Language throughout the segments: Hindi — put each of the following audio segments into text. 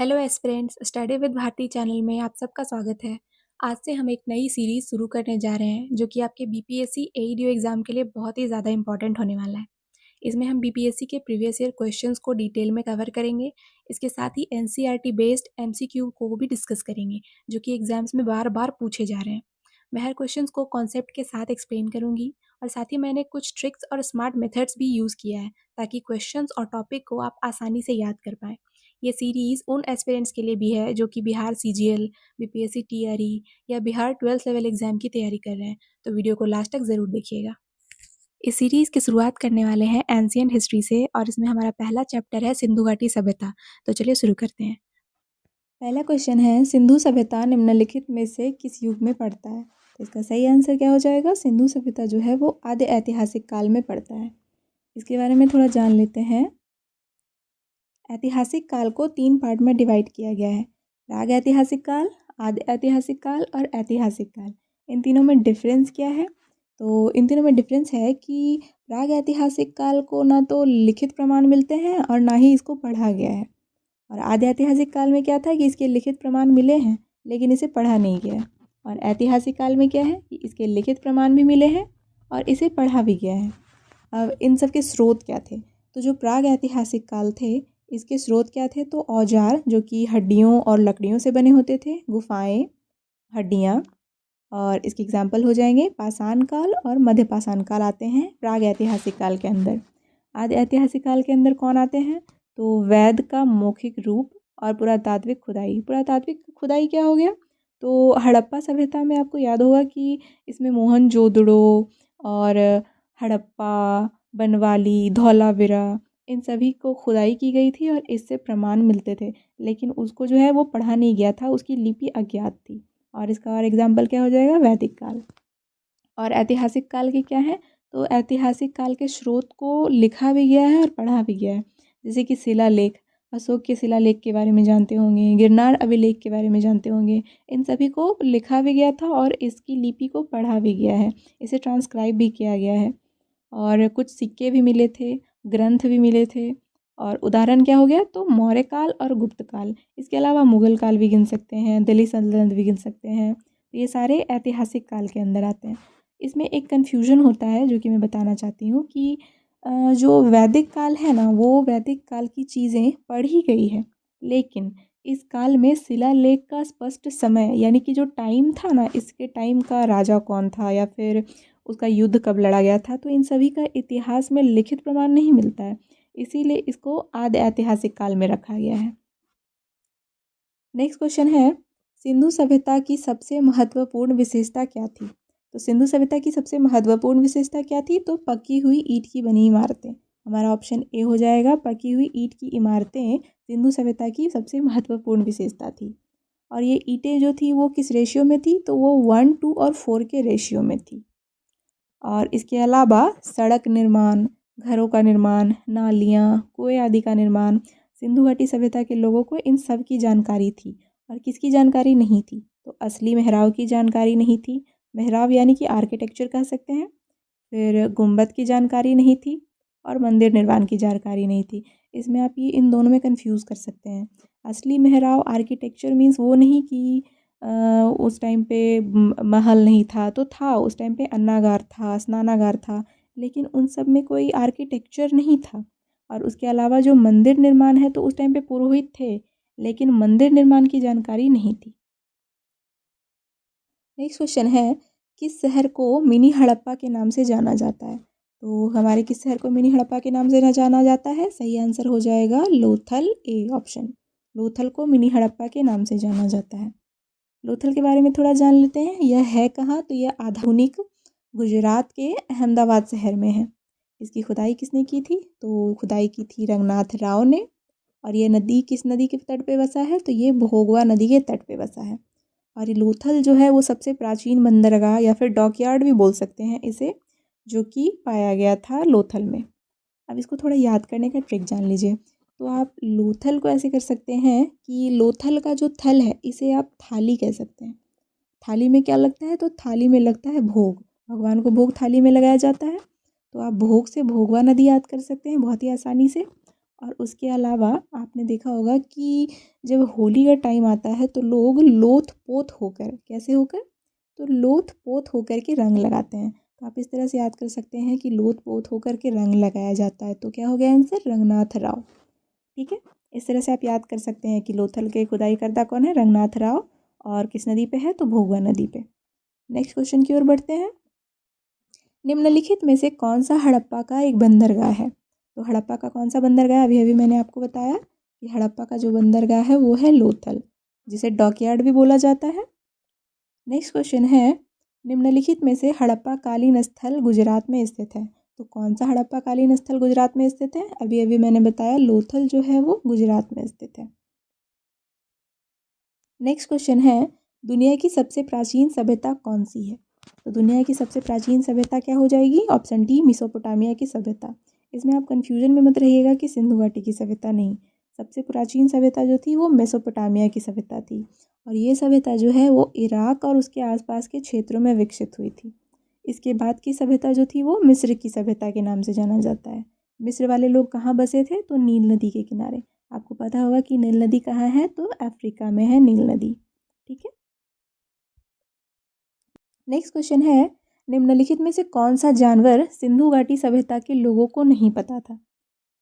Hello aspirants, study with Bharti channel में आप सबका स्वागत है। आज से हम एक नई सीरीज़ शुरू करने जा रहे हैं जो कि आपके बीपीएससी एईडीओ एग्ज़ाम के लिए बहुत ही ज़्यादा इंपॉर्टेंट होने वाला है। इसमें हम बीपीएससी के प्रीवियस ईयर क्वेश्चंस को डिटेल में कवर करेंगे। इसके साथ ही एनसीईआरटी बेस्ड एमसीक्यू को भी डिस्कस करेंगे जो कि एग्ज़ाम्स में बार बार पूछे जा रहे हैं। मैं हर क्वेश्चंस को कॉन्सेप्ट के साथ एक्सप्लेन करूँगी और साथ ही मैंने कुछ ट्रिक्स और स्मार्ट मेथड्स भी यूज़ किया है ताकि क्वेश्चंस और टॉपिक को आप आसानी से याद कर पाएँ। ये सीरीज़ उन एस्पिरेंट्स के लिए भी है जो कि बिहार सीजीएल, बीपीएससी टीआरई या बिहार 12th लेवल एग्ज़ाम की तैयारी कर रहे हैं, तो वीडियो को लास्ट तक ज़रूर देखिएगा। इस सीरीज़ की शुरुआत करने वाले हैं एंशिएंट हिस्ट्री से और इसमें हमारा पहला चैप्टर है सिंधु घाटी सभ्यता। तो चलिए शुरू करते हैं। पहला क्वेश्चन है, सिंधु सभ्यता निम्नलिखित में से किस युग में पड़ता है? तो इसका सही आंसर क्या हो जाएगा? सिंधु सभ्यता जो है वो आद्य ऐतिहासिक काल में पड़ता है। इसके बारे में थोड़ा जान लेते हैं। ऐतिहासिक काल को 3 पार्ट में डिवाइड किया गया है। प्राग ऐतिहासिक काल, आद्य ऐतिहासिक काल और ऐतिहासिक काल। इन तीनों में डिफरेंस क्या है? तो इन तीनों में डिफरेंस है कि प्राग ऐतिहासिक काल को ना तो लिखित प्रमाण मिलते हैं और ना ही इसको पढ़ा गया है। और आद्य ऐतिहासिक काल में क्या था कि इसके लिखित प्रमाण मिले हैं लेकिन इसे पढ़ा नहीं गया है। और ऐतिहासिक काल में क्या है कि इसके लिखित प्रमाण भी मिले हैं और इसे पढ़ा भी गया है। अब इन सब के स्रोत क्या थे? तो जो प्राग ऐतिहासिक काल थे इसके स्रोत क्या थे? तो औजार जो कि हड्डियों और लकड़ियों से बने होते थे, गुफाएं, हड्डियाँ, और इसके एग्जाम्पल हो जाएंगे पाषाण काल और मध्य पाषाण काल आते हैं प्राग ऐतिहासिक काल के अंदर। आदि ऐतिहासिक काल के अंदर कौन आते हैं? तो वैद का मौखिक रूप और पुरातात्विक खुदाई। पुरातात्विक खुदाई क्या हो गया? तो हड़प्पा सभ्यता में आपको याद होगा कि इसमें मोहनजोदड़ो और हड़प्पा, बनवाली, धौलावीरा, इन सभी को खुदाई की गई थी और इससे प्रमाण मिलते थे, लेकिन उसको जो है वो पढ़ा नहीं गया था, उसकी लिपि अज्ञात थी। और इसका और एग्जाम्पल क्या हो जाएगा? वैदिक काल। और ऐतिहासिक काल के क्या है? तो ऐतिहासिक काल के स्रोत को लिखा भी गया है और पढ़ा भी गया है, जैसे कि शिलालेख, अशोक के शिलालेख के बारे में जानते होंगे, गिरनार अभिलेख के बारे में जानते होंगे। इन सभी को लिखा भी गया था और इसकी लिपि को पढ़ा भी गया है, इसे ट्रांसक्राइब भी किया गया है। और कुछ सिक्के भी मिले थे, ग्रंथ भी मिले थे। और उदाहरण क्या हो गया? तो मौर्य काल और गुप्त काल। इसके अलावा मुगल काल भी गिन सकते हैं, दिल्ली सल्तनत भी गिन सकते हैं। तो ये सारे ऐतिहासिक काल के अंदर आते हैं। इसमें एक कन्फ्यूजन होता है जो कि मैं बताना चाहती हूँ कि जो वैदिक काल है ना, वो वैदिक काल की चीज़ें पढ़ी गई है, लेकिन इस काल में शिलालेख का स्पष्ट समय यानी कि जो टाइम था ना, इसके टाइम का राजा कौन था या फिर उसका युद्ध कब लड़ा गया था, तो इन सभी का इतिहास में लिखित प्रमाण नहीं मिलता है, इसीलिए इसको आद्य ऐतिहासिक काल में रखा गया है। नेक्स्ट क्वेश्चन है, सिंधु सभ्यता की सबसे महत्वपूर्ण विशेषता क्या थी? तो सिंधु सभ्यता की सबसे महत्वपूर्ण विशेषता क्या थी? तो पकी हुई ईंट की बनी इमारतें। हमारा ऑप्शन ए हो जाएगा, पकी हुई ईंट की इमारतें सिंधु सभ्यता की सबसे महत्वपूर्ण विशेषता थी। और ये ईंटें जो थी वो किस रेशियो में थी? तो वो 1, 2 और 4 के रेशियो में थी। और इसके अलावा सड़क निर्माण, घरों का निर्माण, नालियाँ, कुएँ आदि का निर्माण, सिंधु घाटी सभ्यता के लोगों को इन सब की जानकारी थी। और किसकी जानकारी नहीं थी? तो असली मेहराब की जानकारी नहीं थी। मेहराब यानी कि आर्किटेक्चर कह सकते हैं। फिर गुंबद की जानकारी नहीं थी और मंदिर निर्माण की जानकारी नहीं थी। इसमें आप ये इन दोनों में कंफ्यूज कर सकते हैं। असली मेहराब आर्किटेक्चर मीन्स वो नहीं कि उस टाइम पे महल नहीं था, तो था उस टाइम पे अन्नागार था, स्नानागार था, लेकिन उन सब में कोई आर्किटेक्चर नहीं था। और उसके अलावा जो मंदिर निर्माण है तो उस टाइम पे पुरोहित थे, लेकिन मंदिर निर्माण की जानकारी नहीं थी। नेक्स्ट क्वेश्चन है, किस शहर को मिनी हड़प्पा के नाम से जाना जाता है? तो हमारे किस शहर को मिनी हड़प्पा के नाम से जाना जाता है? सही आंसर हो जाएगा लोथल, ए ऑप्शन। लोथल को मिनी हड़प्पा के नाम से जाना जाता है। लोथल के बारे में थोड़ा जान लेते हैं। यह है कहाँ? तो यह आधुनिक गुजरात के अहमदाबाद शहर में है। इसकी खुदाई किसने की थी? तो खुदाई की थी रंगनाथ राव ने। और ये नदी किस नदी के तट पे बसा है? तो ये भोगवा नदी के तट पे बसा है। और ये लोथल जो है वो सबसे प्राचीन बंदरगाह या फिर डॉकयार्ड भी बोल सकते हैं इसे, जो कि पाया गया था लोथल में। अब इसको थोड़ा याद करने का ट्रिक जान लीजिए। तो आप लोथल को ऐसे कर सकते हैं कि लोथल का जो थल है इसे आप थाली कह सकते हैं। थाली में क्या लगता है? तो थाली में लगता है भोग। भगवान को भोग थाली में लगाया जाता है। तो आप भोग से भोगवा नदी याद कर सकते हैं बहुत ही आसानी से। और उसके अलावा आपने देखा होगा कि जब होली का टाइम आता है तो लोग लोथ पोथ होकर, कैसे होकर, तो लोथ पोथ होकर के रंग लगाते हैं। तो आप इस तरह से याद कर सकते हैं कि लोथ पोथ होकर के रंग लगाया जाता है। तो क्या हो गया आंसर, रंगनाथ राव। ठीक है, इस तरह से आप याद कर सकते हैं कि लोथल के खुदाई करता कौन है, रंगनाथ राव। और किस नदी पे है, तो भोगवा नदी पे। नेक्स्ट क्वेश्चन की ओर बढ़ते हैं। निम्नलिखित में से कौन सा हड़प्पा का एक बंदरगाह है। तो हड़प्पा का कौन सा बंदरगाह, अभी अभी मैंने आपको बताया कि हड़प्पा का जो बंदरगाह है वो है लोथल, जिसे डॉकयार्ड भी बोला जाता है। नेक्स्ट क्वेश्चन है, निम्नलिखित में से हड़प्पा कालीन स्थल गुजरात में स्थित है। तो कौन सा हड़प्पा कालीन स्थल गुजरात में स्थित है, अभी अभी मैंने बताया लोथल जो है वो गुजरात में स्थित है। नेक्स्ट क्वेश्चन है, दुनिया की सबसे प्राचीन सभ्यता कौन सी है। तो दुनिया की सबसे प्राचीन सभ्यता क्या हो जाएगी, ऑप्शन डी मेसोपोटामिया की सभ्यता। इसमें आप कंफ्यूजन में मत रहिएगा कि सिंधु घाटी की सभ्यता नहीं, सबसे प्राचीन सभ्यता जो थी वो मेसोपोटामिया की सभ्यता थी। और ये सभ्यता जो है वो इराक और उसके आसपास के क्षेत्रों में विकसित हुई थी। इसके बाद की सभ्यता जो थी वो मिस्र की सभ्यता के नाम से जाना जाता है। मिस्र वाले लोग कहाँ बसे थे, तो नील नदी के किनारे। आपको पता होगा कि नील नदी कहाँ है, तो अफ्रीका में है नील नदी। ठीक है, नेक्स्ट क्वेश्चन है, निम्नलिखित में से कौन सा जानवर सिंधु घाटी सभ्यता के लोगों को नहीं पता था।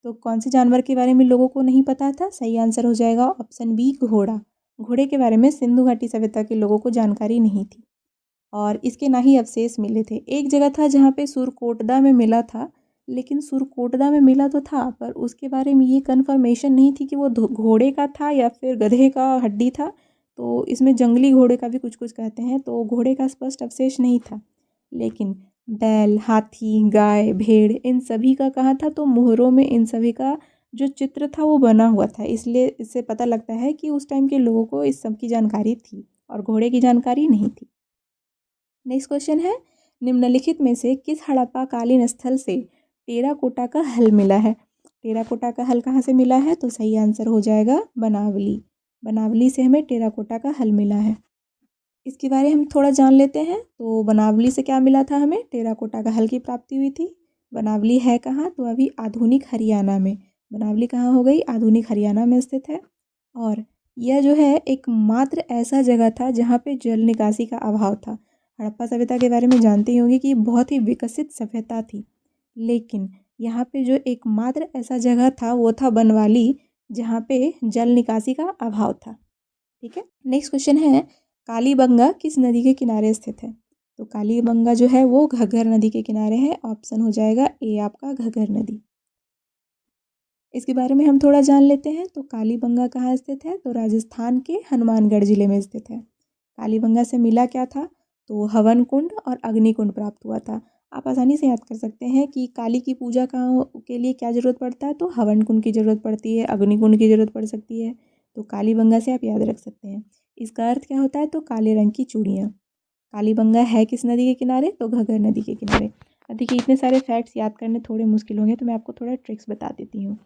तो कौन से जानवर के बारे में लोगों को नहीं पता था, सही आंसर हो जाएगा ऑप्शन बी, घोड़ा। घोड़े के बारे में सिंधु घाटी सभ्यता के लोगों को जानकारी नहीं थी और इसके ना ही अवशेष मिले थे। एक जगह था जहाँ पे सुरकोटदा में मिला था, लेकिन सुरकोटदा में मिला तो था पर उसके बारे में ये कन्फर्मेशन नहीं थी कि वो घोड़े का था या फिर गधे का हड्डी था। तो इसमें जंगली घोड़े का भी कुछ कुछ कहते हैं, तो घोड़े का स्पष्ट अवशेष नहीं था। लेकिन बैल, हाथी, गाय, भेड़, इन सभी का कहाँ था, तो मोहरों में इन सभी का जो चित्र था वो बना हुआ था। इसलिए इससे पता लगता है कि उस टाइम के लोगों को इस सब की जानकारी थी और घोड़े की जानकारी नहीं थी। नेक्स्ट क्वेश्चन है, निम्नलिखित में से किस हड़प्पा कालीन स्थल से टेराकोटा का हल मिला है। टेराकोटा का हल कहाँ से मिला है, तो सही आंसर हो जाएगा बनावली। बनावली से हमें टेराकोटा का हल मिला है। इसके बारे में हम थोड़ा जान लेते हैं। तो बनावली से क्या मिला था, हमें टेराकोटा का हल की प्राप्ति हुई थी। बनावली है कहाँ, तो अभी आधुनिक हरियाणा में। बनावली कहाँ हो गई, आधुनिक हरियाणा में स्थित है। और यह जो है एकमात्र ऐसा जगह था जहाँ पे जल निकासी का अभाव था। हड़प्पा सभ्यता के बारे में जानते ही होंगे कि बहुत ही विकसित सभ्यता थी, लेकिन यहाँ पे जो एकमात्र ऐसा जगह था वो था बनवाली, जहाँ पे जल निकासी का अभाव था। ठीक है, नेक्स्ट क्वेश्चन है, कालीबंगा किस नदी के किनारे स्थित है। तो कालीबंगा जो है वो घग्गर नदी के किनारे है। ऑप्शन हो जाएगा ए आपका, घग्गर नदी। इसके बारे में हम थोड़ा जान लेते हैं। तो कालीबंगा कहाँ स्थित है, तो राजस्थान के हनुमानगढ़ जिले में स्थित है। कालीबंगा से मिला क्या था, तो हवन कुंड और अग्नि कुंड प्राप्त हुआ था। आप आसानी से याद कर सकते हैं कि काली की पूजा के लिए क्या ज़रूरत पड़ता है, तो हवन कुंड की ज़रूरत पड़ती है, अग्नि कुंड की ज़रूरत पड़ सकती है। तो कालीबंगा से आप याद रख सकते हैं। इसका अर्थ क्या होता है, तो काले रंग की चूड़ियाँ। कालीबंगा है किस नदी के किनारे, तो घग्गर नदी के किनारे। अब देखिए, इतने सारे फैक्ट्स याद करने थोड़े मुश्किल होंगे, तो मैं आपको थोड़ा ट्रिक्स बता देती हूँ।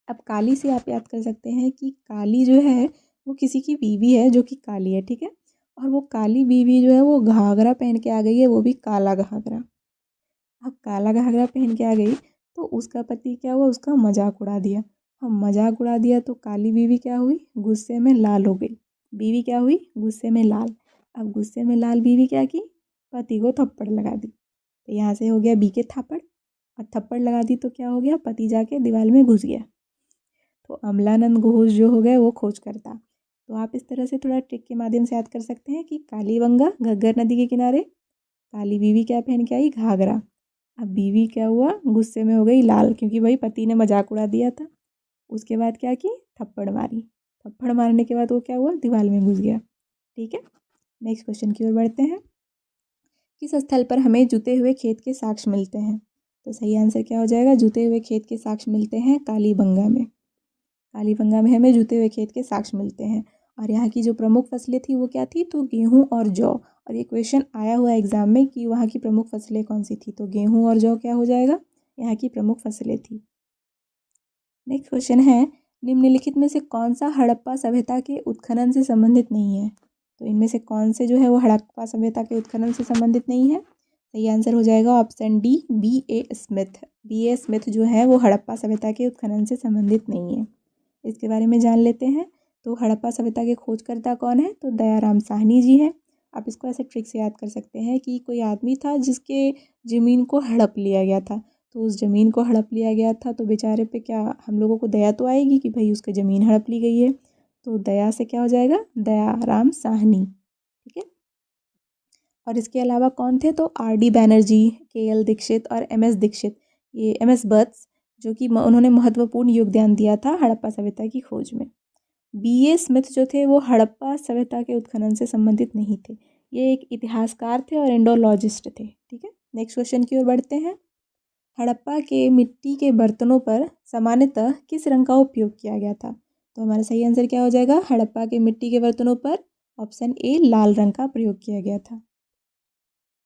अब काली से आप याद कर सकते हैं कि काली जो है वो किसी की बीवी है जो कि काली है। ठीक है, और वो काली बीवी जो है वो घाघरा पहन के आ गई है, वो भी काला घाघरा। अब काला घाघरा पहन के आ गई तो उसका पति क्या हुआ, उसका मजाक उड़ा दिया। अब मजाक उड़ा दिया तो काली बीवी क्या हुई, गुस्से में लाल हो गई। बीवी क्या हुई, गुस्से में लाल। अब गुस्से में लाल बीवी क्या की, पति को थप्पड़ लगा दी। तो यहाँ से हो गया बी के थप्पड़, और थप्पड़ लगा दी तो क्या हो गया, पति जाके दीवार में घुस गया। तो अमलानंद घोष जो हो गए वो खोजकर्ता। तो आप इस तरह से थोड़ा ट्रिक के माध्यम से याद कर सकते हैं कि कालीबंगा घग्गर नदी के किनारे, काली बीवी क्या पहन के आई, घाघरा। अब बीवी क्या हुआ, गुस्से में हो गई लाल, क्योंकि भाई पति ने मजाक उड़ा दिया था। उसके बाद क्या की, थप्पड़ मारी। थप्पड़ मारने के बाद वो क्या हुआ, दीवार में घुस गया। ठीक है, नेक्स्ट क्वेश्चन की ओर बढ़ते हैं। किस स्थल पर हमें जुते हुए खेत के साक्ष्य मिलते हैं। तो सही आंसर क्या हो जाएगा, जुते हुए खेत के साक्ष्य मिलते हैं कालीबंगा में। कालीबंगा में हमें जुते हुए खेत के साक्ष्य मिलते हैं। और यहाँ की जो प्रमुख फसलें थी वो क्या थी, तो गेहूँ और जौ। और ये क्वेश्चन आया हुआ एग्जाम में कि वहाँ की प्रमुख फसलें कौन सी थी, तो गेहूँ और जौ क्या हो जाएगा, यहाँ की प्रमुख फसलें थी। नेक्स्ट क्वेश्चन है, निम्नलिखित में से कौन सा हड़प्पा सभ्यता के उत्खनन से संबंधित नहीं है। तो इनमें से कौन से जो है वो हड़प्पा सभ्यता के उत्खनन से संबंधित नहीं है। सही आंसर हो जाएगा option D, B.A. Smith. B.A. Smith जो है वो हड़प्पा सभ्यता के उत्खनन से संबंधित नहीं है। इसके बारे में जान लेते हैं। तो हड़प्पा सभ्यता के खोजकर्ता कौन है? तो दयाराम साहनी जी हैं। आप इसको ऐसे ट्रिक से याद कर सकते हैं कि कोई आदमी था जिसके ज़मीन को हड़प लिया गया था। तो उस ज़मीन को हड़प लिया गया था तो बेचारे पे क्या हम लोगों को दया तो आएगी कि भाई उसकी ज़मीन हड़प ली गई है। तो दया से क्या हो जाएगा? दयाराम साहनी। ठीक है। और इसके अलावा कौन थे? तो R.D. बैनर्जी, K.L. दीक्षित और M.S. दीक्षित, ये M.S. बट्स, जो कि उन्होंने महत्वपूर्ण योगदान दिया था हड़प्पा सभ्यता की खोज में। B.A. स्मिथ जो थे वो हड़प्पा सभ्यता के उत्खनन से संबंधित नहीं थे। ये एक इतिहासकार थे और इंडोलॉजिस्ट थे। ठीक है। नेक्स्ट क्वेश्चन की ओर बढ़ते हैं। हड़प्पा के मिट्टी के बर्तनों पर सामान्यतः किस रंग का उपयोग किया गया था? तो हमारा सही आंसर क्या हो जाएगा? हड़प्पा के मिट्टी के बर्तनों पर ऑप्शन ए, लाल रंग का प्रयोग किया गया था।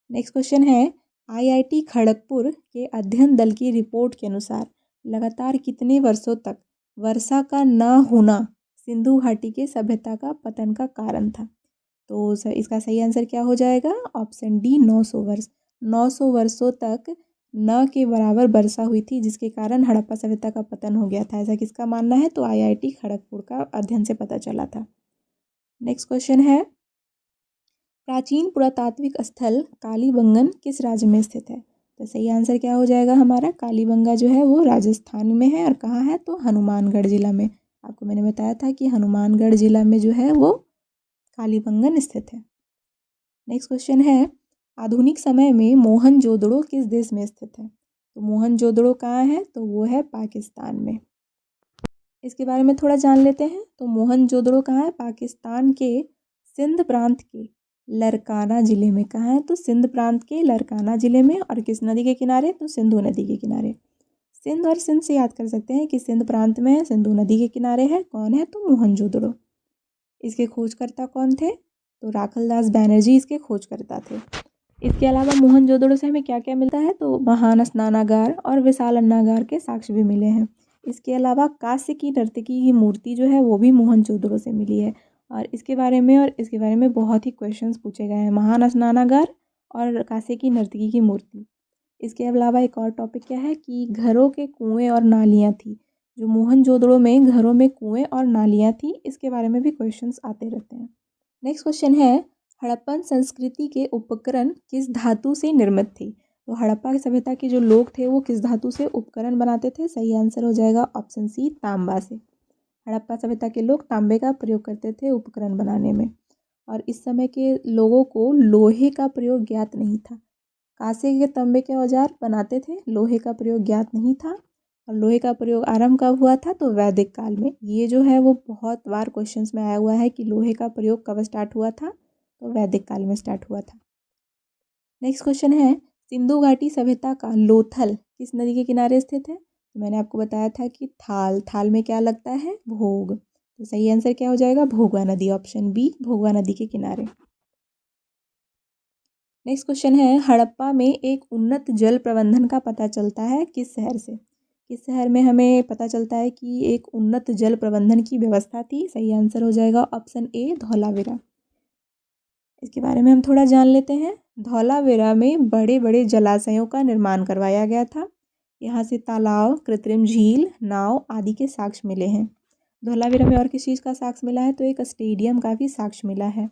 नेक्स्ट क्वेश्चन है, IIT खड़गपुर के अध्ययन दल की रिपोर्ट के अनुसार लगातार कितने वर्षों तक वर्षा का न होना सिंधु घाटी के सभ्यता का पतन का कारण था? तो इसका सही आंसर क्या हो जाएगा? ऑप्शन डी, 900 वर्ष। 900 वर्षों तक न के बराबर वर्षा हुई थी जिसके कारण हड़प्पा सभ्यता का पतन हो गया था। ऐसा किसका मानना है? तो IIT खड़गपुर का अध्ययन से पता चला था। नेक्स्ट क्वेश्चन है, प्राचीन पुरातात्विक स्थल कालीबंगन किस राज्य में स्थित है? तो सही आंसर क्या हो जाएगा हमारा? कालीबंगा जो है वो राजस्थान में है। और कहाँ है? तो हनुमानगढ़ जिला में। आपको मैंने बताया था कि हनुमानगढ़ जिला में जो है वो कालीबंगन स्थित है। नेक्स्ट क्वेश्चन है, आधुनिक समय में मोहनजोदड़ो किस देश में स्थित है? तो मोहनजोदड़ो कहाँ है? तो वो है पाकिस्तान में। इसके बारे में थोड़ा जान लेते हैं। तो मोहनजोदड़ो कहाँ है? पाकिस्तान के सिंध प्रांत के लरकाना ज़िले में। कहाँ है? तो सिंध प्रांत के लरकाना ज़िले में। और किस नदी के किनारे? तो सिंधु नदी के किनारे। सिंध और सिंध से याद कर सकते हैं कि सिंध प्रांत में है, सिंधु नदी के किनारे है। कौन है? तो मोहनजोदड़ो। इसके खोजकर्ता कौन थे? तो राखलदास बैनर्जी इसके खोजकर्ता थे। इसके अलावा मोहनजोदड़ो से हमें क्या क्या मिलता है? तो महान स्नानागार और विशाल अन्नागार के साक्ष्य भी मिले हैं। इसके अलावा कांस्य की नर्तकी की मूर्ति जो है वो भी मोहनजोदड़ो से मिली है। और इसके बारे में बहुत ही क्वेश्चंस पूछे गए हैं, महान स्नानागार और कांस्य की नर्तकी की मूर्ति। इसके अलावा एक और टॉपिक क्या है कि घरों के कुएँ और नालियाँ थी। जो मोहनजोदड़ो में घरों में कुएँ और नालियाँ थी, इसके बारे में भी क्वेश्चंस आते रहते हैं। नेक्स्ट क्वेश्चन है, हड़प्पन संस्कृति के उपकरण किस धातु से निर्मित थे? तो हड़प्पा की सभ्यता के जो लोग थे वो किस धातु से उपकरण बनाते थे? सही आंसर हो जाएगा ऑप्शन सी, तांबा से। हड़प्पा सभ्यता के लोग तांबे का प्रयोग करते थे उपकरण बनाने में। और इस समय के लोगों को लोहे का प्रयोग ज्ञात नहीं था। कांसे के तांबे के औजार बनाते थे, लोहे का प्रयोग ज्ञात नहीं था। और लोहे का प्रयोग आरंभ कब हुआ था? तो वैदिक काल में। ये जो है वो बहुत बार क्वेश्चंस में आया हुआ है कि लोहे का प्रयोग कब स्टार्ट हुआ था? तो वैदिक काल में स्टार्ट हुआ था। नेक्स्ट क्वेश्चन है, सिंधु घाटी सभ्यता का लोथल किस नदी के किनारे स्थित है? तो मैंने आपको बताया था कि थाल में क्या लगता है? भोग। तो सही आंसर क्या हो जाएगा? भोगवा नदी, ऑप्शन बी, भोगवा नदी के किनारे। नेक्स्ट क्वेश्चन है, हड़प्पा में एक उन्नत जल प्रबंधन का पता चलता है किस शहर से? किस शहर में हमें पता चलता है कि एक उन्नत जल प्रबंधन की व्यवस्था थी? सही आंसर हो जाएगा ऑप्शन ए, धौलावीरा। इसके बारे में हम थोड़ा जान लेते हैं। धौलावीरा में बड़े बड़े जलाशयों का निर्माण करवाया गया था। यहाँ से तालाब, कृत्रिम झील, नाव आदि के साक्ष्य मिले हैं। धौलावीरा में और किस चीज़ का साक्ष्य मिला है? तो एक स्टेडियम का भी साक्ष्य मिला है।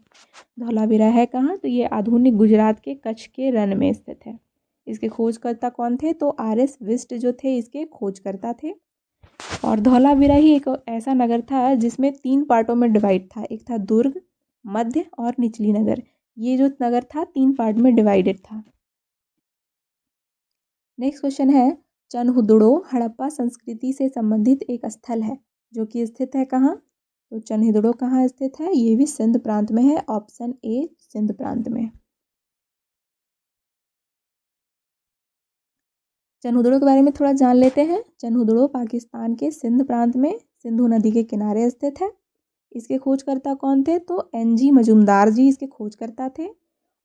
धौलावीरा है कहाँ? तो ये आधुनिक गुजरात के कच्छ के रण में स्थित है। इसके खोजकर्ता कौन थे? तो RS विस्ट जो थे इसके खोजकर्ता थे। और धौलावीरा ही एक ऐसा नगर था जिसमें 3 पार्टों में डिवाइड था। एक था दुर्ग, मध्य और निचली नगर। ये जो नगर था 3 पार्ट में डिवाइडेड था। नेक्स्ट क्वेश्चन है, चनहुदड़ो हड़प्पा संस्कृति से संबंधित एक स्थल है जो कि स्थित है कहाँ? तो चनहुदड़ो कहाँ स्थित है? ये भी सिंध प्रांत में है, ऑप्शन ए, सिंध प्रांत में। चनहुदड़ो के बारे में थोड़ा जान लेते हैं। चनहुदड़ो पाकिस्तान के सिंध प्रांत में सिंधु नदी के किनारे स्थित है। इसके खोजकर्ता कौन थे? तो NG मजुमदार जी इसके खोजकर्ता थे।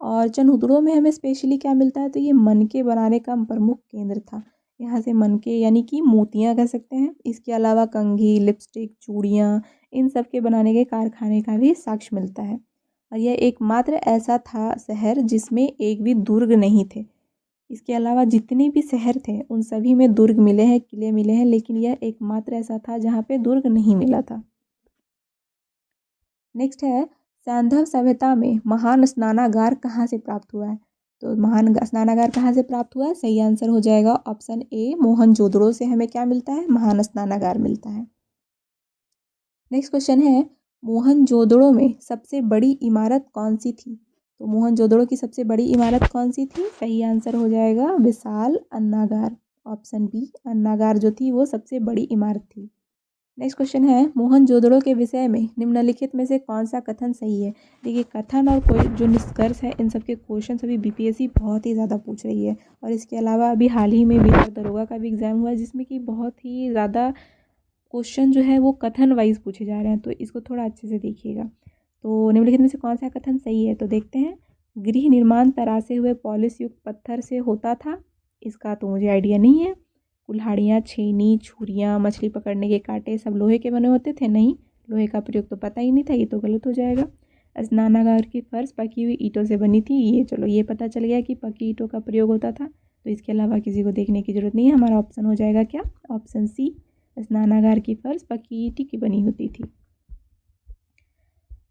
और चनहुदड़ो में हमें स्पेशली क्या मिलता है? तो ये मनके बनाने का प्रमुख केंद्र था। यहाँ से मनके यानी कि मोतियाँ कह सकते हैं। इसके अलावा कंघी, लिपस्टिक, चूड़ियाँ, इन सब के बनाने के कारखाने का भी साक्ष्य मिलता है। और यह एकमात्र ऐसा था शहर जिसमें एक भी दुर्ग नहीं थे। इसके अलावा जितने भी शहर थे उन सभी में दुर्ग मिले हैं, किले मिले हैं, लेकिन यह एकमात्र ऐसा था जहाँ पे दुर्ग नहीं मिला था। नेक्स्ट है, सैंधव सभ्यता में महान स्नानागार कहाँ से प्राप्त हुआ है? तो महान स्नानागार कहाँ से प्राप्त हुआ है? सही आंसर हो जाएगा ऑप्शन ए, मोहनजोदड़ो से हमें क्या मिलता है? महान स्नानागार मिलता है। नेक्स्ट क्वेश्चन है, मोहनजोदड़ो में सबसे बड़ी इमारत कौन सी थी? तो मोहनजोदड़ो की सबसे बड़ी इमारत कौन सी थी? सही आंसर हो जाएगा विशाल अन्नागार, ऑप्शन बी, अन्नागार जो थी वो सबसे बड़ी इमारत थी। नेक्स्ट क्वेश्चन है, मोहनजोदड़ो के विषय में निम्नलिखित में से कौन सा कथन सही है? देखिए, कथन और कोई जो निष्कर्ष है इन सब के क्वेश्चन अभी बीपीएससी बहुत ही ज़्यादा पूछ रही है। और इसके अलावा अभी हाल ही में बिहार दरोगा का भी एग्ज़ाम हुआ है जिसमें कि बहुत ही ज़्यादा क्वेश्चन जो है वो कथन वाइज पूछे जा रहे हैं, तो इसको थोड़ा अच्छे से देखिएगा। तो निम्नलिखित में से कौन सा कथन सही है? तो देखते हैं, गृह निर्माण तरासे हुए पॉलिश युक्त पत्थर से होता था। इसका तो मुझे आइडिया नहीं है। कुल्हाड़ियाँ, छेनी, छुरियाँ, मछली पकड़ने के कांटे सब लोहे के बने होते थे? नहीं, लोहे का प्रयोग तो पता ही नहीं था, ये तो गलत हो जाएगा। स्नानागार की फर्श पकी हुई ईंटों से बनी थी, ये चलो ये पता चल गया कि पकी ईंटों का प्रयोग होता था, तो इसके अलावा किसी को देखने की जरूरत नहीं है। हमारा ऑप्शन हो जाएगा क्या? ऑप्शन सी, स्नानागार की फर्श पकी ईंट की बनी होती थी।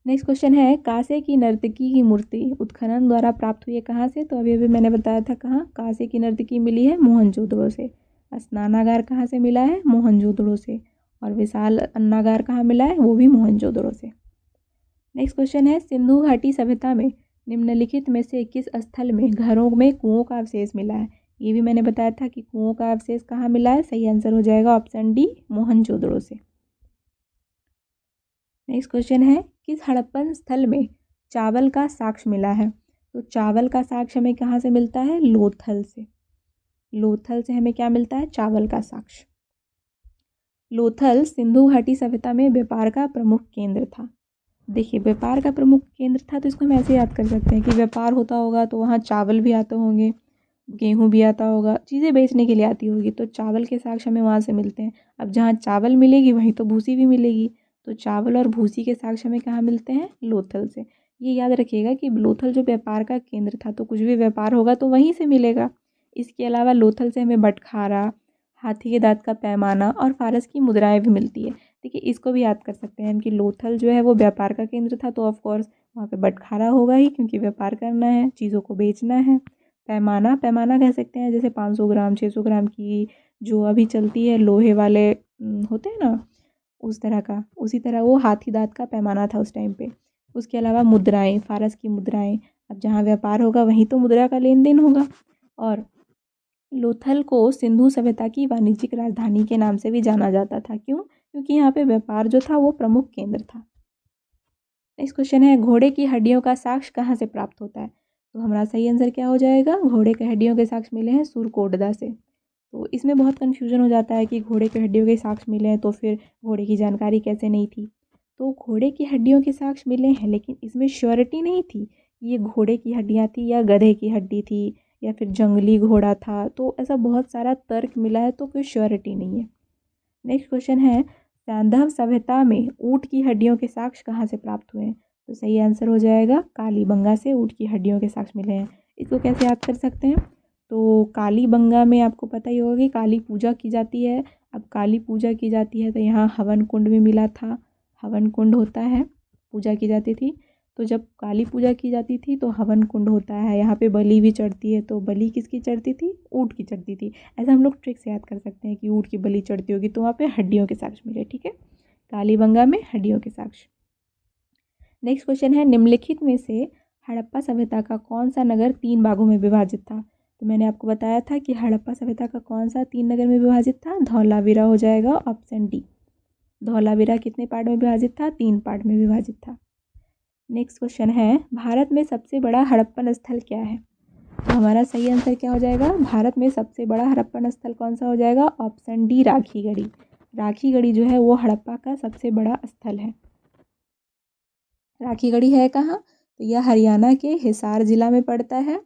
नेक्स्ट क्वेश्चन है, कांसे की नर्तकी की मूर्ति उत्खनन द्वारा प्राप्त हुई है कहाँ से? तो अभी अभी मैंने बताया था कहाँ कांसे की नर्तकी मिली है? मोहनजोदड़ो से। स्नानागार कहाँ से मिला है? मोहनजोदड़ो से। और विशाल अन्नागार कहाँ मिला है? वो भी मोहनजोदड़ो से। नेक्स्ट क्वेश्चन है, सिंधु घाटी सभ्यता में निम्नलिखित में से किस स्थल में घरों में कुओं का अवशेष मिला है? ये भी मैंने बताया था कि कुओं का अवशेष कहाँ मिला है। सही आंसर हो जाएगा ऑप्शन डी, मोहनजोदड़ो से। नेक्स्ट क्वेश्चन है, किस हड़प्पन स्थल में चावल का साक्ष्य मिला है? तो चावल का साक्ष्य हमें कहाँ से मिलता है? लोथल से। लोथल से हमें क्या मिलता है? चावल का साक्ष्य। लोथल सिंधु घाटी सभ्यता में व्यापार का प्रमुख केंद्र था। देखिए, व्यापार का प्रमुख केंद्र था तो इसको हम ऐसे याद कर सकते हैं कि व्यापार होता होगा तो वहाँ चावल भी आते होंगे, गेहूँ भी आता होगा, चीज़ें बेचने के लिए आती होगी, तो चावल के साक्ष्य हमें वहाँ से मिलते हैं। अब जहाँ चावल मिलेगी वहीं तो भूसी भी मिलेगी, तो चावल और भूसी के साक्ष्य हमें कहाँ मिलते हैं? लोथल से। ये याद रखिएगा कि लोथल जो व्यापार का केंद्र था, तो कुछ भी व्यापार होगा तो वहीं से मिलेगा। इसके अलावा लोथल से हमें बटखारा, हाथी के दांत का पैमाना और फारस की मुद्राएं भी मिलती है। देखिए, इसको भी याद कर सकते हैं हम कि लोथल जो है वो व्यापार का केंद्र था, तो ऑफकोर्स वहाँ पे बटखारा होगा ही, क्योंकि व्यापार करना है, चीज़ों को बेचना है। पैमाना, पैमाना कह सकते हैं जैसे 500 ग्राम 600 ग्राम की जो अभी चलती है लोहे वाले होते हैं ना, उस तरह का, उसी तरह वो हाथी दांत का पैमाना था उस टाइम पे। उसके अलावा मुद्राएं, फारस की मुद्राएं, अब जहाँ व्यापार होगा वहीं तो मुद्रा का लेन देन होगा। और लोथल को सिंधु सभ्यता की वाणिज्यिक राजधानी के नाम से भी जाना जाता था। क्यों? क्योंकि यहाँ पे व्यापार जो था वो प्रमुख केंद्र था। नेक्स्ट क्वेश्चन है, घोड़े की हड्डियों का साक्ष्य कहाँ से प्राप्त होता है? तो हमारा सही आंसर क्या हो जाएगा? घोड़े के हड्डियों के साक्ष्य मिले हैं सुरकोटदा से। तो इसमें बहुत कन्फ्यूजन हो जाता है कि घोड़े के हड्डियों के साक्ष्य मिले हैं तो फिर घोड़े की जानकारी कैसे नहीं थी? तो घोड़े की हड्डियों के साक्ष्य मिले हैं, लेकिन इसमें श्योरिटी नहीं थी ये घोड़े की हड्डियाँ थी या गधे की हड्डी थी या फिर जंगली घोड़ा था, तो ऐसा बहुत सारा तर्क मिला है, तो कोई श्योरिटी नहीं है। नेक्स्ट क्वेश्चन है, सैंधव सभ्यता में ऊँट की हड्डियों के साक्ष्य कहाँ से प्राप्त हुए हैं? तो सही आंसर हो जाएगा कालीबंगा से ऊँट की हड्डियों के साक्ष्य मिले हैं। इसको कैसे याद कर सकते हैं? तो कालीबंगा में आपको पता ही होगा कि काली पूजा की जाती है। अब काली पूजा की जाती है तो यहाँ हवन कुंड भी मिला था, हवन कुंड होता है, पूजा की जाती थी। तो जब काली पूजा की जाती थी तो हवन कुंड होता है, यहाँ पे बलि भी चढ़ती है, तो बलि किसकी चढ़ती थी? ऊँट की चढ़ती थी। ऐसा हम लोग ट्रिक से याद कर सकते हैं कि ऊँट की बलि चढ़ती होगी तो वहाँ पे हड्डियों के साक्ष्य मिले। ठीक है, कालीबंगा में हड्डियों के साक्ष्य। नेक्स्ट क्वेश्चन है, निम्नलिखित में से हड़प्पा सभ्यता का कौन सा नगर 3 भागों में विभाजित था? तो मैंने आपको बताया था कि हड़प्पा सभ्यता का कौन सा 3 नगर में विभाजित था? धौलावीरा हो जाएगा ऑप्शन डी। धौलावीरा कितने पार्ट में विभाजित था? 3 पार्ट में विभाजित था। नेक्स्ट क्वेश्चन है, भारत में सबसे बड़ा हड़प्पन स्थल क्या है? तो हमारा सही आंसर क्या हो जाएगा? भारत में सबसे बड़ा हड़प्पन स्थल कौन सा हो जाएगा? Option D, Rakhigarhi. राखीगढ़ी जो है वो हड़प्पा का सबसे बड़ा स्थल है। राखीगढ़ी है कहाँ? तो यह हरियाणा के हिसार ज़िला में पड़ता है।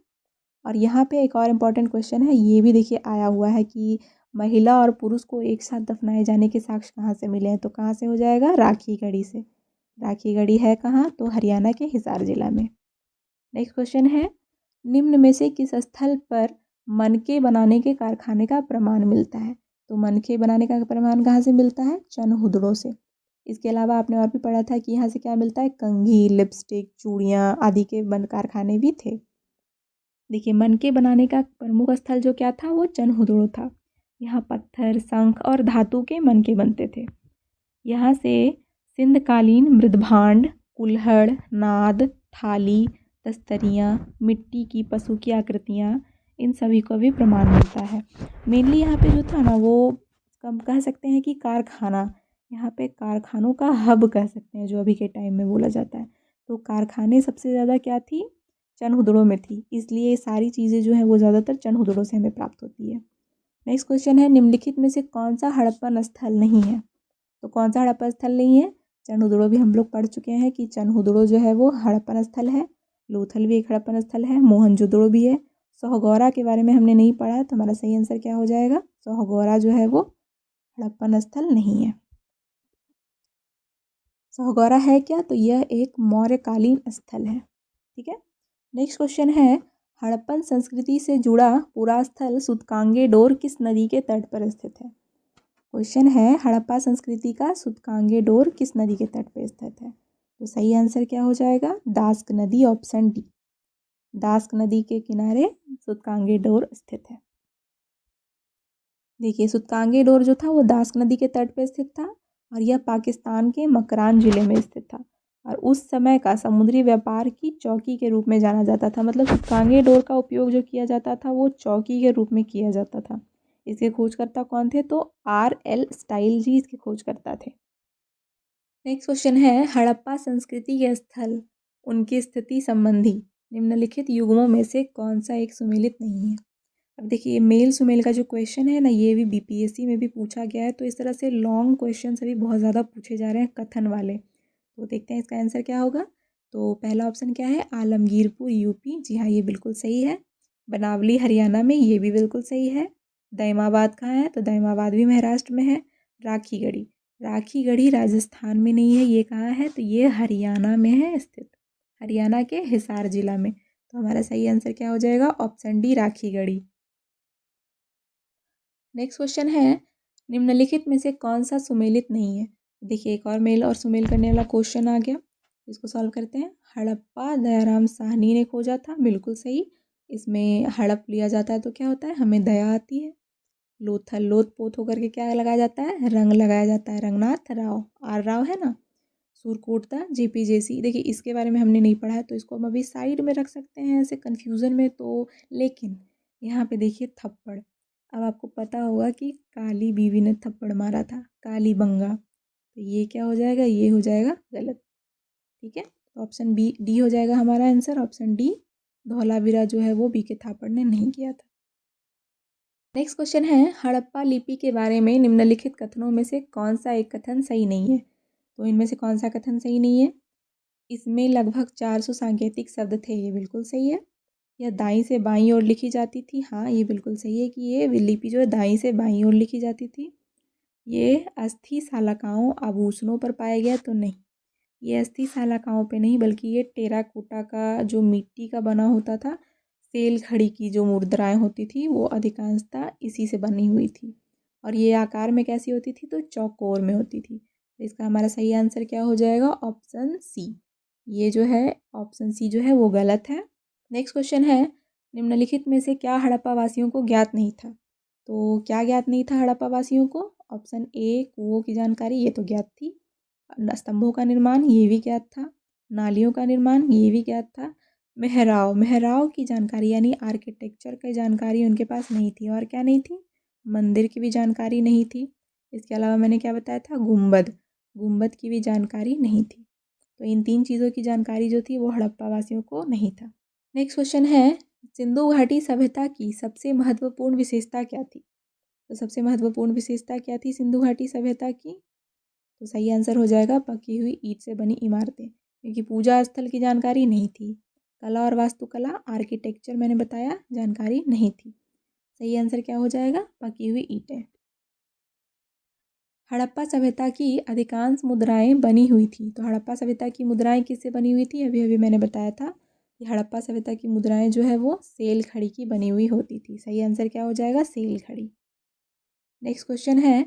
और यहाँ पे एक और इम्पॉर्टेंट क्वेश्चन है, ये भी देखिए आया हुआ है कि महिला और पुरुष को एक साथ दफनाए जाने के साक्ष्य कहाँ से मिले हैं? तो कहाँ से हो जाएगा? राखीगढ़ी से। राखीगढ़ी है कहाँ? तो हरियाणा के हिसार ज़िला में। नेक्स्ट क्वेश्चन है, निम्न में से किस स्थल पर मनके बनाने के कारखाने का प्रमाण मिलता है। तो मनके बनाने का प्रमाण कहाँ से मिलता है? चनहुदड़ों से। इसके अलावा आपने और भी पढ़ा था कि यहाँ से क्या मिलता है? कंघी, लिपस्टिक, चूड़ियाँ आदि के कारखाने भी थे। देखिए, मनके बनाने का प्रमुख स्थल जो क्या था? वो चनहुदड़ो था। यहाँ पत्थर, शंख और धातु के मनके बनते थे। यहाँ से सिंधकालीन मृदभांड, कुल्हड़, नाद, थाली, तस्तरियाँ, मिट्टी की पशु की आकृतियाँ, इन सभी को भी प्रमाण मिलता है। मेनली यहाँ पे जो था ना वो कम कह सकते हैं कि कारखाना, यहाँ पे कारखानों का हब कह सकते हैं जो अभी के टाइम में बोला जाता है। तो कारखाने सबसे ज़्यादा क्या थी? चनहुदड़ों में थी, इसलिए ये सारी चीज़ें जो हैं वो ज़्यादातर चनहुदड़ों से हमें प्राप्त होती है। नेक्स्ट क्वेश्चन है, निम्नलिखित में से कौन सा हड़प्पन स्थल नहीं है? तो कौन सा हड़प्पन स्थल नहीं है? चनहुदड़ो भी हम लोग पढ़ चुके हैं कि चनहुदड़ो जो है वो हड़प्पन स्थल है। लोथल भी एक हड़प्पन स्थल है। मोहनजोदड़ो भी है। सोहगौरा के बारे में हमने नहीं पढ़ा है, तो हमारा सही आंसर क्या हो जाएगा? सोहगौरा जो है वो हड़प्पन स्थल नहीं है। सोहगौरा है क्या? तो यह एक मौर्यकालीन स्थल है। ठीक है। नेक्स्ट क्वेश्चन है, हड़प्पन संस्कृति से जुड़ा पूरा स्थल सूतकांगे डोर किस नदी के तट पर स्थित है? क्वेश्चन है, हड़प्पा संस्कृति का सूतकांगे डोर किस नदी के तट पर स्थित है? तो सही आंसर क्या हो जाएगा? दास्क नदी, ऑप्शन डी। दास्क नदी के किनारे सूतकांगे डोर स्थित है। देखिए, सूतकांगे डोर जो था वो दास्क नदी के तट पर स्थित था और यह पाकिस्तान के मकरान जिले में स्थित था और उस समय का समुद्री व्यापार की चौकी के रूप में जाना जाता था। मतलब सूतकांगे डोर का उपयोग जो किया जाता था वो चौकी के रूप में किया जाता था। इसके खोजकर्ता कौन थे? तो R.L. स्टाइल जी इसके खोजकर्ता थे। नेक्स्ट क्वेश्चन है, हड़प्पा संस्कृति के स्थल उनकी स्थिति संबंधी निम्नलिखित युग्मों में से कौन सा एक सुमेलित नहीं है? अब देखिए, मेल सुमेल का जो क्वेश्चन है ना, ये भी बीपीएससी में भी पूछा गया है। तो इस तरह से लॉन्ग क्वेश्चन अभी बहुत ज़्यादा पूछे जा रहे हैं कथन वाले। तो देखते हैं इसका आंसर क्या होगा। तो पहला ऑप्शन क्या है? आलमगीरपुर यूपी। जी हाँ, ये बिल्कुल सही है। बनावली हरियाणा में, ये भी बिल्कुल सही है। दैमाबाद कहाँ है? तो दैमाबाद भी महाराष्ट्र में है। राखीगढ़ी, राखीगढ़ी राजस्थान में नहीं है। ये कहाँ है? तो ये हरियाणा में है स्थित, हरियाणा के हिसार जिला में। तो हमारा सही आंसर क्या हो जाएगा? Option D, Rakhigarhi. Next question है, निम्नलिखित में से कौन सा सुमेलित नहीं है? देखिए, एक और मेल और सुमेल करने वाला क्वेश्चन आ गया। इसको सॉल्व करते हैं। हड़प्पा दयाराम साहनी ने खोजा था, बिल्कुल सही। इसमें हड़प लिया जाता है तो क्या होता है? हमें दया आती है। लोथल, लोथ पोथ होकर के क्या लगाया जाता है? रंग लगाया जाता है। रंगनाथ राव, आर राव है ना। सुरकोटदा, जेपी जेसी। देखिए, इसके बारे में हमने नहीं पढ़ा है तो इसको हम अभी साइड में रख सकते हैं ऐसे कन्फ्यूज़न में। तो लेकिन यहाँ पे देखिए थप्पड़, अब आपको पता होगा कि काली बीवी ने थप्पड़ मारा था, काली बंगा। तो ये क्या हो जाएगा? ये हो जाएगा गलत। ठीक है, तो ऑप्शन बी डी हो जाएगा हमारा आंसर। ऑप्शन डी, धौलावीरा जो है वो बी के थापड़ ने नहीं किया था। नेक्स्ट क्वेश्चन है, हड़प्पा लिपि के बारे में निम्नलिखित कथनों में से कौन सा एक कथन सही नहीं है? तो इनमें से कौन सा कथन सही नहीं है? इसमें लगभग 400 सांकेतिक शब्द थे, ये बिल्कुल सही है। यह दाईं से बाईं ओर लिखी जाती थी, हाँ ये बिल्कुल सही है कि ये लिपि जो है दाईं से बाईं ओर लिखी जाती थी। ये अस्थि शालकाओं आभूषणों पर पाया गया, तो नहीं, ये अस्थि शालकाओं पे नहीं, बल्कि ये टेराकोटा का जो मिट्टी का बना होता था, सेल खड़ी की जो मुद्राएं होती थी वो अधिकांशतः इसी से बनी हुई थी। और ये आकार में कैसी होती थी? तो चौकोर में होती थी। तो इसका हमारा सही आंसर क्या हो जाएगा? Option C. ये जो है ऑप्शन सी जो है वो गलत है। नेक्स्ट क्वेश्चन है, निम्नलिखित में से क्या हड़प्पा वासियों को ज्ञात नहीं था? तो क्या ज्ञात नहीं था हड़प्पा वासियों को? ऑप्शन ए, कुओं की जानकारी, ये तो ज्ञात थी। स्तंभों का निर्माण, ये भी ज्ञात था। नालियों का निर्माण, ये भी ज्ञात था। मेहराव, मेहराव की जानकारी यानी आर्किटेक्चर की जानकारी उनके पास नहीं थी। और क्या नहीं थी? मंदिर की भी जानकारी नहीं थी। इसके अलावा मैंने क्या बताया था? गुंबद, गुंबद की भी जानकारी नहीं थी। तो इन 3 चीज़ों की जानकारी जो थी वो हड़प्पा वासियों को नहीं था। नेक्स्ट क्वेश्चन है, सिंधु घाटी सभ्यता की सबसे महत्वपूर्ण विशेषता क्या थी? तो सबसे महत्वपूर्ण विशेषता क्या थी सिंधु घाटी सभ्यता की? तो सही आंसर हो जाएगा पकी हुई ईंट से बनी इमारतें, क्योंकि पूजा स्थल की जानकारी नहीं थी। कला और वास्तुकला, आर्किटेक्चर मैंने बताया जानकारी नहीं थी। सही आंसर क्या हो जाएगा? पकी हुई ईंटें। हड़प्पा सभ्यता की अधिकांश मुद्राएं बनी हुई थी। तो हड़प्पा सभ्यता की मुद्राएं किससे बनी हुई थी? अभी अभी मैंने बताया था कि हड़प्पा सभ्यता की मुद्राएं जो है वो सेल खड़ी की बनी हुई होती थी। सही आंसर क्या हो जाएगा? सेल खड़ी। नेक्स्ट क्वेश्चन है,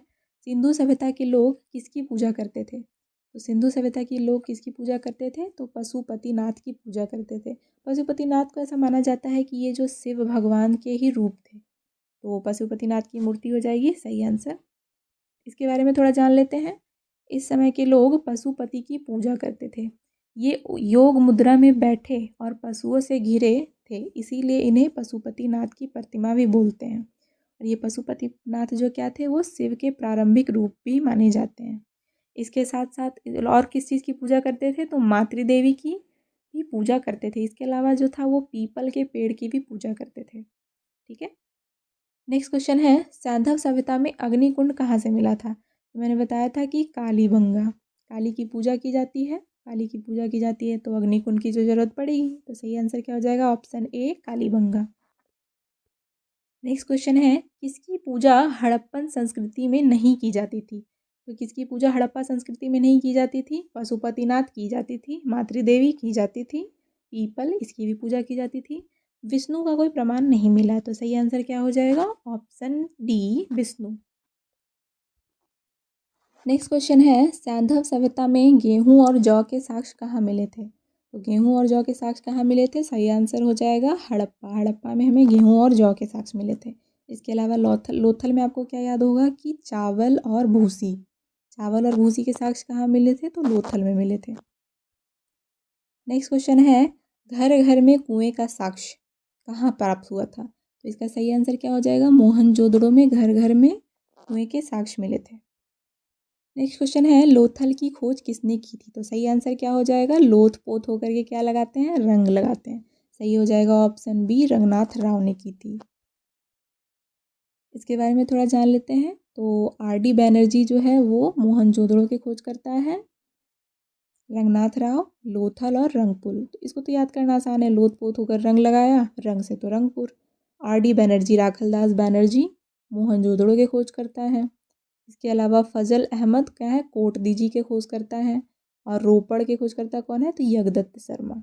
सिंधु सभ्यता के लोग किसकी पूजा करते थे? तो सिंधु सभ्यता के लोग किसकी पूजा करते थे? तो पशुपतिनाथ की पूजा करते थे। पशुपतिनाथ को ऐसा माना जाता है कि ये जो शिव भगवान के ही रूप थे, तो पशुपतिनाथ की मूर्ति हो जाएगी सही आंसर। इसके बारे में थोड़ा जान लेते हैं। इस समय के लोग पशुपति की पूजा करते थे। ये योग मुद्रा में बैठे और पशुओं से घिरे थे, इसीलिए इन्हें पशुपतिनाथ की प्रतिमा भी बोलते हैं। और ये पशुपतिनाथ जो क्या थे, वो शिव के प्रारंभिक रूप भी माने जाते हैं। इसके साथ साथ और किस चीज़ की पूजा करते थे? तो मातृदेवी की भी पूजा करते थे। इसके अलावा जो था वो पीपल के पेड़ की भी पूजा करते थे। ठीक है। नेक्स्ट क्वेश्चन है, सैंधव सभ्यता में अग्निकुंड कहाँ से मिला था? तो मैंने बताया था कि कालीबंगा, काली की पूजा की जाती है, काली की पूजा की जाती है तो अग्निकुंड की जो जरूरत पड़ेगी। तो सही आंसर क्या हो जाएगा? Option A Kalibangan. Next question है, किसकी पूजा हड़प्पन संस्कृति में नहीं की जाती थी? तो किसकी पूजा हड़प्पा संस्कृति में नहीं की जाती थी? पशुपतिनाथ की जाती थी, मातृदेवी की जाती थी, पीपल इसकी भी पूजा की जाती थी, विष्णु का कोई प्रमाण नहीं मिला। तो सही आंसर क्या हो जाएगा? Option D Vishnu. Next question है, सैंधव सभ्यता में गेहूं और जौ के साक्ष्य कहाँ मिले थे? तो गेहूं और जौ के साक्ष्य कहाँ मिले थे? सही आंसर हो जाएगा हड़प्पा। हड़प्पा में हमें गेहूं और जौ के साक्ष्य मिले थे। इसके अलावा लोथल में आपको क्या याद होगा कि चावल और भूसी, चावल और भूसी के साक्ष्य कहाँ मिले थे? तो लोथल में मिले थे। नेक्स्ट क्वेश्चन है, घर घर में कुएं का साक्ष्य कहाँ प्राप्त हुआ था? तो इसका सही आंसर क्या हो जाएगा? मोहनजोदड़ो में घर घर में कुएं के साक्ष्य मिले थे। नेक्स्ट क्वेश्चन है, लोथल की खोज किसने की थी? तो सही आंसर क्या हो जाएगा? लोथ पोथ होकर के क्या लगाते हैं? रंग लगाते हैं। सही हो जाएगा ऑप्शन बी रंगनाथ राव ने की थी। इसके बारे में थोड़ा जान लेते हैं। तो आर डी बैनर्जी जो है वो मोहनजोदड़ो की खोज करता है, रंगनाथ राव, लोथल और रंगपुर। तो इसको तो याद करना आसान है, लोथ पोथ होकर रंग लगाया, रंग से तो रंगपुर। आर डी बैनर्जी राखलदास बैनर्जी मोहनजोदड़ो की खोज करता है। इसके अलावा फजल अहमद क्या है? कोटदीजी के खोज करता है। और रोपड़ के खोज करता कौन है? तो यगदत्त शर्मा।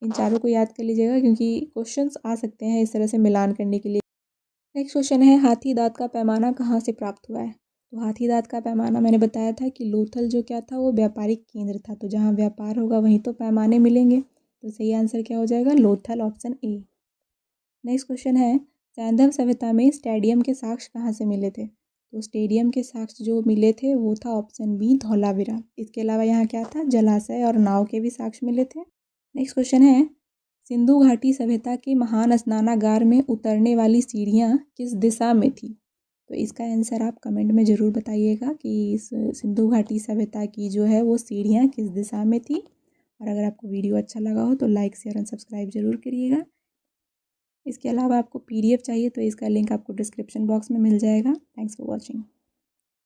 इन चारों को याद कर लीजिएगा क्योंकि क्वेश्चंस आ सकते हैं इस तरह से मिलान करने के लिए। नेक्स्ट क्वेश्चन है, हाथी दांत का पैमाना कहाँ से प्राप्त हुआ है? तो हाथी दांत का पैमाना मैंने बताया था कि लोथल जो क्या था वो व्यापारिक केंद्र था, तो जहाँ व्यापार होगा वहीं तो पैमाने मिलेंगे। तो सही आंसर क्या हो जाएगा? Lothal, option A. Next question है, सैंधव सभ्यता में स्टेडियम के साक्ष्य कहाँ से मिले थे? तो स्टेडियम के साक्ष्य जो मिले थे वो था ऑप्शन बी धौलावीरा। इसके अलावा यहाँ क्या था? जलाशय और नाव के भी साक्ष्य मिले थे। नेक्स्ट क्वेश्चन है, सिंधु घाटी सभ्यता के महान स्नानागार में उतरने वाली सीढ़ियाँ किस दिशा में थी? तो इसका आंसर आप कमेंट में ज़रूर बताइएगा कि इस सिंधु घाटी सभ्यता की जो है वो सीढ़ियाँ किस दिशा में थी। और अगर आपको वीडियो अच्छा लगा हो तो लाइक शेयर और सब्सक्राइब जरूर करिएगा। इसके अलावा आपको PDF चाहिए तो इसका लिंक आपको डिस्क्रिप्शन बॉक्स में मिल जाएगा। Thanks for watching.